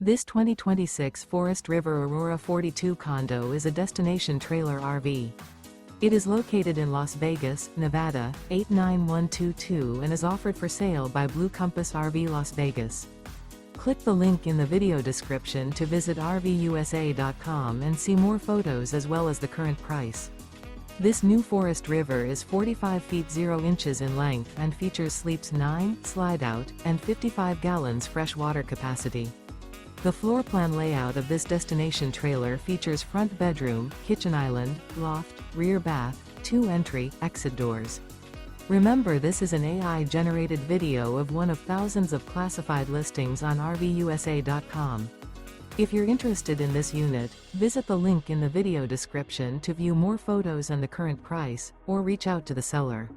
This 2026 Forest River Aurora 42 condo is a destination trailer RV. It is located in Las Vegas, Nevada, 89122 and is offered for sale by Blue Compass RV Las Vegas. Click the link in the video description to visit RVUSA.com and see more photos as well as the current price. This new Forest River is 45 feet 0 inches in length and features sleeps 9, Slideout, and 55 gallons fresh water capacity. The floor plan layout of this destination trailer features front bedroom, kitchen island, loft, rear bath, 2 entry, exit doors. Remember, this is an AI-generated video of one of thousands of classified listings on RVUSA.com. If you're interested in this unit, visit the link in the video description to view more photos and the current price, or reach out to the seller.